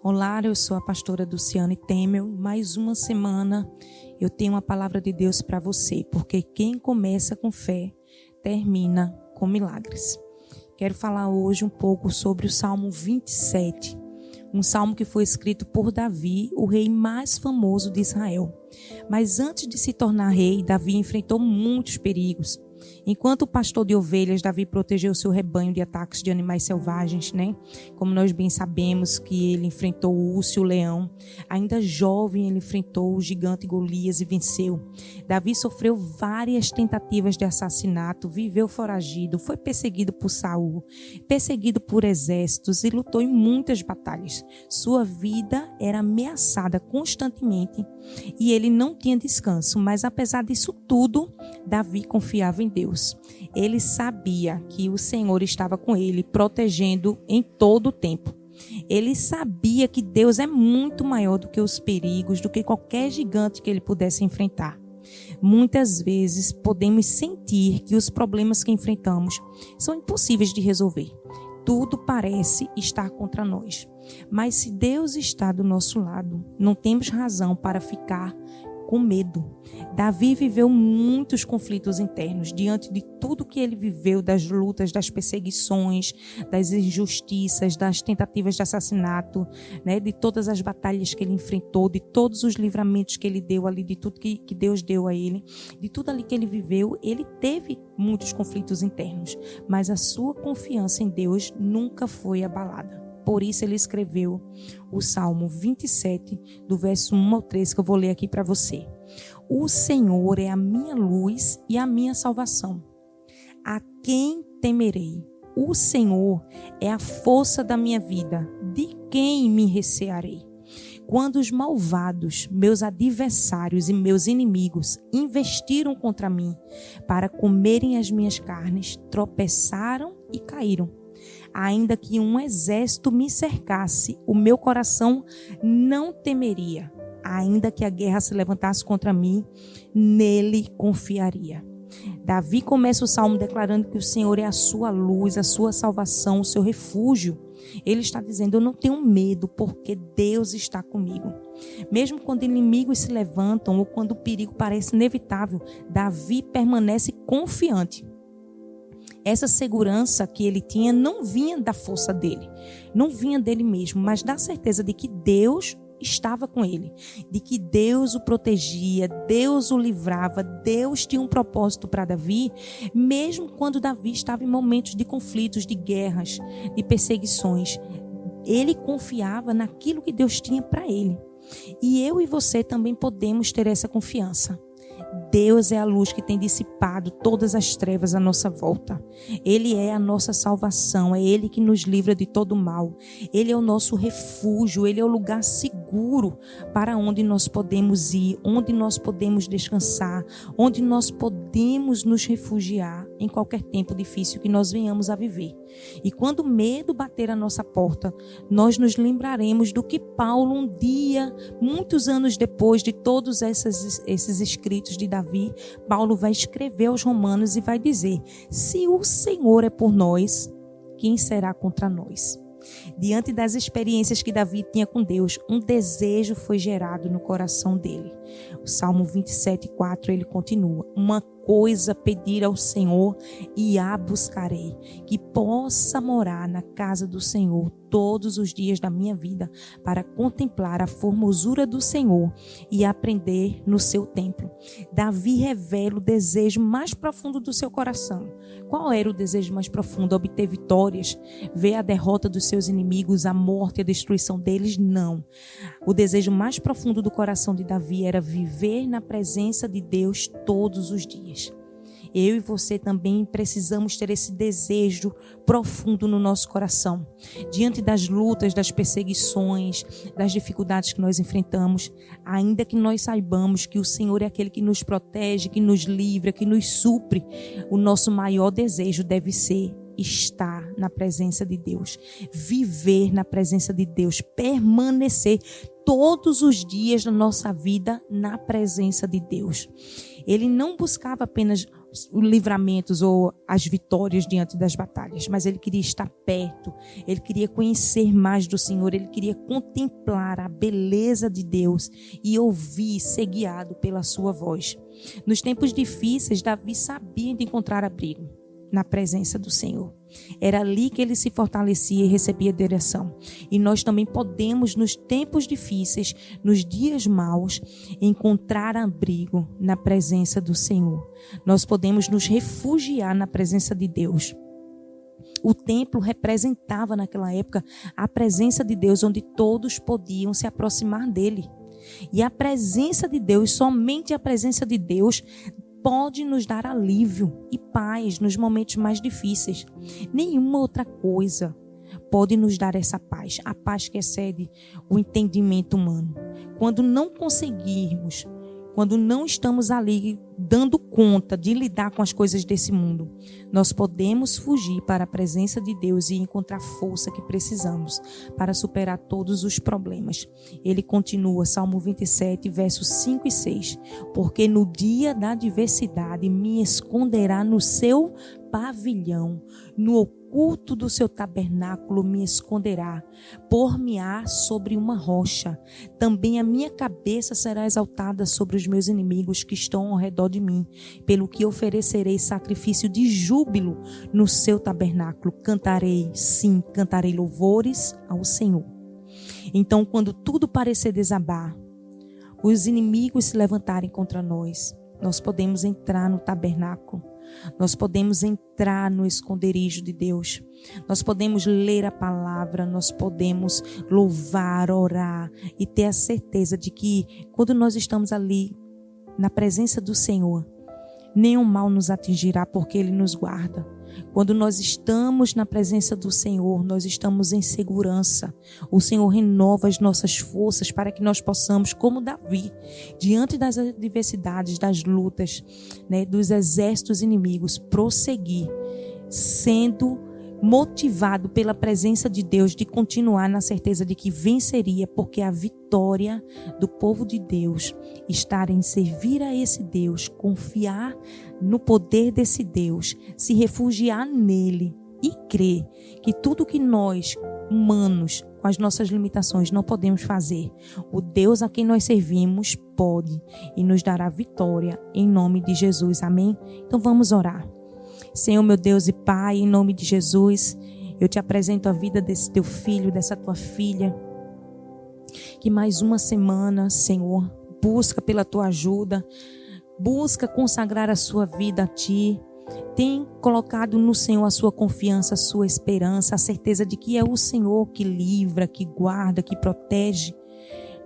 Olá, eu sou a pastora Dulciane Temel. Mais uma semana eu tenho uma palavra de Deus para você, porque quem começa com fé termina com milagres. Quero falar hoje um pouco sobre o Salmo 27, um salmo que foi escrito por Davi, o rei mais famoso de Israel. Mas antes de se tornar rei, Davi enfrentou muitos perigos. Enquanto pastor de ovelhas, Davi protegeu seu rebanho de ataques de animais selvagens, né? Como nós bem sabemos que ele enfrentou o urso e o leão. Ainda jovem, ele enfrentou o gigante Golias e venceu. Davi sofreu várias tentativas de assassinato, viveu foragido, foi perseguido por Saul, perseguido por exércitos e lutou em muitas batalhas. Sua vida era ameaçada constantemente e ele não tinha descanso, mas apesar disso tudo, Davi confiava em Deus. Ele sabia que o Senhor estava com ele, protegendo em todo o tempo. Ele sabia que Deus é muito maior do que os perigos, do que qualquer gigante que ele pudesse enfrentar. Muitas vezes podemos sentir que os problemas que enfrentamos são impossíveis de resolver. Tudo parece estar contra nós. Mas se Deus está do nosso lado, não temos razão para ficar com medo. Davi viveu muitos conflitos internos diante de tudo que ele viveu, das lutas, das perseguições, das injustiças, das tentativas de assassinato, né, de todas as batalhas que ele enfrentou, de todos os livramentos que ele deu ali, de tudo que Deus deu a ele, de tudo ali que ele viveu. Ele teve muitos conflitos internos, mas a sua confiança em Deus nunca foi abalada. Por isso ele escreveu o Salmo 27, do verso 1 ao 3, que eu vou ler aqui para você. O Senhor é a minha luz e a minha salvação. A quem temerei? O Senhor é a força da minha vida. De quem me recearei? Quando os malvados, meus adversários e meus inimigos, investiram contra mim para comerem as minhas carnes, tropeçaram e caíram. Ainda que um exército me cercasse, o meu coração não temeria. Ainda que a guerra se levantasse contra mim, nele confiaria. Davi começa o salmo declarando que o Senhor é a sua luz, a sua salvação, o seu refúgio. Ele está dizendo: eu não tenho medo, porque Deus está comigo. Mesmo quando inimigos se levantam ou quando o perigo parece inevitável, Davi permanece confiante. Essa segurança que ele tinha não vinha da força dele, não vinha dele mesmo, mas da certeza de que Deus estava com ele, de que Deus o protegia, Deus o livrava, Deus tinha um propósito para Davi, mesmo quando Davi estava em momentos de conflitos, de guerras, de perseguições. Ele confiava naquilo que Deus tinha para ele. E eu e você também podemos ter essa confiança. Deus é a luz que tem dissipado todas as trevas à nossa volta. Ele é a nossa salvação, é Ele que nos livra de todo mal. Ele é o nosso refúgio, Ele é o lugar seguro para onde nós podemos ir, onde nós podemos descansar, onde nós podemos nos refugiar em qualquer tempo difícil que nós venhamos a viver. E quando o medo bater à nossa porta, nós nos lembraremos do que Paulo um dia, muitos anos depois de todos esses escritos de Davi, Paulo vai escrever aos Romanos e vai dizer: se o Senhor é por nós, quem será contra nós? Diante das experiências que Davi tinha com Deus, um desejo foi gerado no coração dele. O Salmo 27:4 ele continua: uma coisa pedir ao Senhor e a buscarei, que possa morar na casa do Senhor todos os dias da minha vida, para contemplar a formosura do Senhor e aprender no seu templo. Davi revela o desejo mais profundo do seu coração. Qual era o desejo mais profundo? Obter vitórias? Ver a derrota dos seus inimigos, a morte e a destruição deles? Não. O desejo mais profundo do coração de Davi era viver na presença de Deus todos os dias. Eu e você também precisamos ter esse desejo profundo no nosso coração. Diante das lutas, das perseguições, das dificuldades que nós enfrentamos, ainda que nós saibamos que o Senhor é aquele que nos protege, que nos livra, que nos supre, o nosso maior desejo deve ser estar na presença de Deus, viver na presença de Deus, permanecer todos os dias da nossa vida na presença de Deus. Ele não buscava apenas livramentos ou as vitórias diante das batalhas, mas ele queria estar perto, ele queria conhecer mais do Senhor, ele queria contemplar a beleza de Deus e ouvir, ser guiado pela sua voz. Nos tempos difíceis, Davi sabia de encontrar abrigo na presença do Senhor. Era ali que ele se fortalecia e recebia direção. E nós também podemos, nos tempos difíceis, nos dias maus, encontrar abrigo na presença do Senhor. Nós podemos nos refugiar na presença de Deus. O templo representava naquela época a presença de Deus, onde todos podiam se aproximar dele. E a presença de Deus, somente a presença de Deus, pode nos dar alívio e paz nos momentos mais difíceis. Nenhuma outra coisa pode nos dar essa paz, a paz que excede o entendimento humano. Quando não conseguirmos, quando não estamos ali dando conta de lidar com as coisas desse mundo, nós podemos fugir para a presença de Deus e encontrar a força que precisamos para superar todos os problemas. Ele continua, Salmo 27, versos 5 e 6. Porque no dia da adversidade me esconderá no seu pavilhão, no oculto do seu tabernáculo me esconderá, por-me-á sobre uma rocha. Também a minha cabeça será exaltada sobre os meus inimigos que estão ao redor de mim, pelo que oferecerei sacrifício de júbilo no seu tabernáculo. Cantarei, sim, cantarei louvores ao Senhor. Então, quando tudo parecer desabar, os inimigos se levantarem contra nós, nós podemos entrar no tabernáculo. Nós podemos entrar no esconderijo de Deus. Nós podemos ler a palavra, nós podemos louvar, orar e ter a certeza de que quando nós estamos ali na presença do Senhor, nenhum mal nos atingirá porque Ele nos guarda. Quando nós estamos na presença do Senhor, nós estamos em segurança. O Senhor renova as nossas forças para que nós possamos, como Davi, diante das adversidades, das lutas, dos exércitos inimigos, prosseguir, sendo motivado pela presença de Deus, de continuar na certeza de que venceria, porque a vitória do povo de Deus está em servir a esse Deus, confiar no poder desse Deus, se refugiar nele e crer que tudo que nós, humanos, com as nossas limitações, não podemos fazer, o Deus a quem nós servimos pode e nos dará vitória em nome de Jesus. Amém? Então vamos orar. Senhor, meu Deus e Pai, em nome de Jesus, eu te apresento a vida desse teu filho, dessa tua filha, que mais uma semana, Senhor, busca pela tua ajuda, busca consagrar a sua vida a ti, tem colocado no Senhor a sua confiança, a sua esperança, a certeza de que é o Senhor que livra, que guarda, que protege.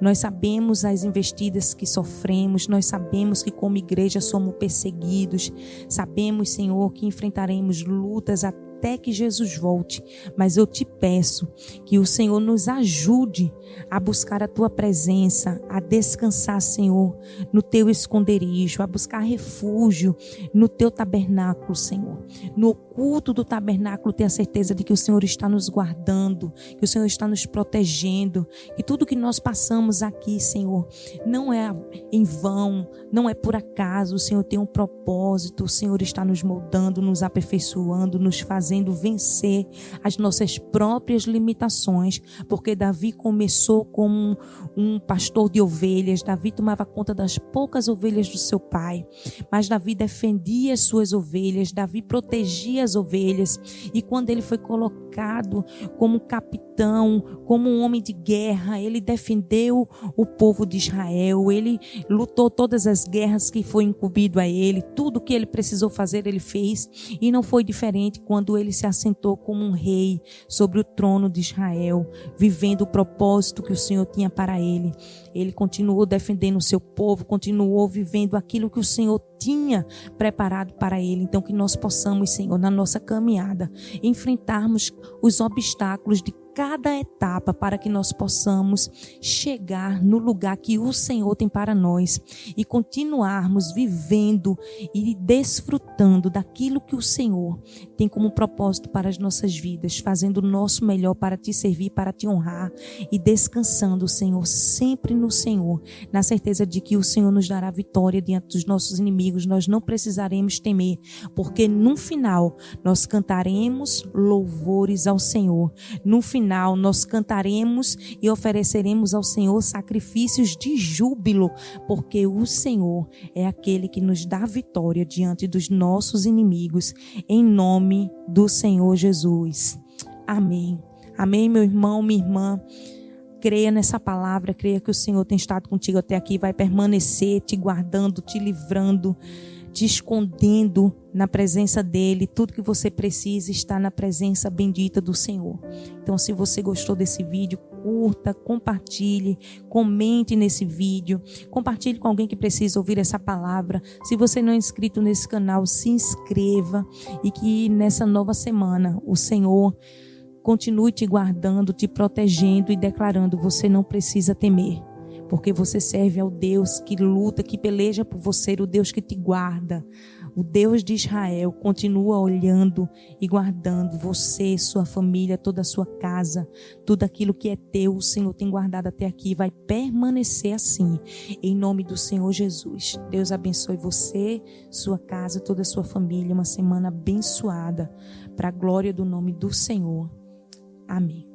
Nós sabemos as investidas que sofremos, nós sabemos que como igreja somos perseguidos, sabemos, Senhor, que enfrentaremos lutas até que Jesus volte, mas eu te peço que o Senhor nos ajude a buscar a tua presença, a descansar, Senhor, no teu esconderijo, a buscar refúgio no teu tabernáculo, Senhor. No oculto do tabernáculo, ter a certeza de que o Senhor está nos guardando, que o Senhor está nos protegendo, que tudo que nós passamos aqui, Senhor, não é em vão, não é por acaso. O Senhor tem um propósito, o Senhor está nos moldando, nos aperfeiçoando, nos fazendo vencer as nossas próprias limitações, porque Davi começou como um pastor de ovelhas. Davi tomava conta das poucas ovelhas do seu pai, mas Davi defendia as suas ovelhas, Davi protegia as ovelhas, e quando ele foi colocado como capitão, como um homem de guerra, ele defendeu o povo de Israel, ele lutou todas as guerras que foi incumbido a ele, tudo que ele precisou fazer ele fez, e não foi diferente quando ele se assentou como um rei sobre o trono de Israel, vivendo o propósito que o Senhor tinha para ele. Ele continuou defendendo o seu povo, continuou vivendo aquilo que o Senhor tinha preparado para ele. Então que nós possamos, Senhor, na nossa caminhada, enfrentarmos os obstáculos de cada etapa para que nós possamos chegar no lugar que o Senhor tem para nós e continuarmos vivendo e desfrutando daquilo que o Senhor tem como propósito para as nossas vidas, fazendo o nosso melhor para te servir, para te honrar e descansando, Senhor, sempre no Senhor, na certeza de que o Senhor nos dará vitória diante dos nossos inimigos, inimigos, nós não precisaremos temer, porque no final nós cantaremos louvores ao Senhor. No final nós cantaremos e ofereceremos ao Senhor sacrifícios de júbilo, porque o Senhor é aquele que nos dá vitória diante dos nossos inimigos, em nome do Senhor Jesus. Amém. Amém, meu irmão, minha irmã. Creia nessa palavra, creia que o Senhor tem estado contigo até aqui, vai permanecer te guardando, te livrando, te escondendo na presença dEle. Tudo que você precisa está na presença bendita do Senhor. Então, se você gostou desse vídeo, curta, compartilhe, comente nesse vídeo, compartilhe com alguém que precisa ouvir essa palavra. Se você não é inscrito nesse canal, se inscreva, e que nessa nova semana o Senhor continue te guardando, te protegendo e declarando: você não precisa temer, porque você serve ao Deus que luta, que peleja por você, o Deus que te guarda. O Deus de Israel continua olhando e guardando você, sua família, toda a sua casa, tudo aquilo que é teu. O Senhor tem guardado até aqui, vai permanecer assim, em nome do Senhor Jesus. Deus abençoe você, sua casa, toda a sua família. Uma semana abençoada, para a glória do nome do Senhor. Amém.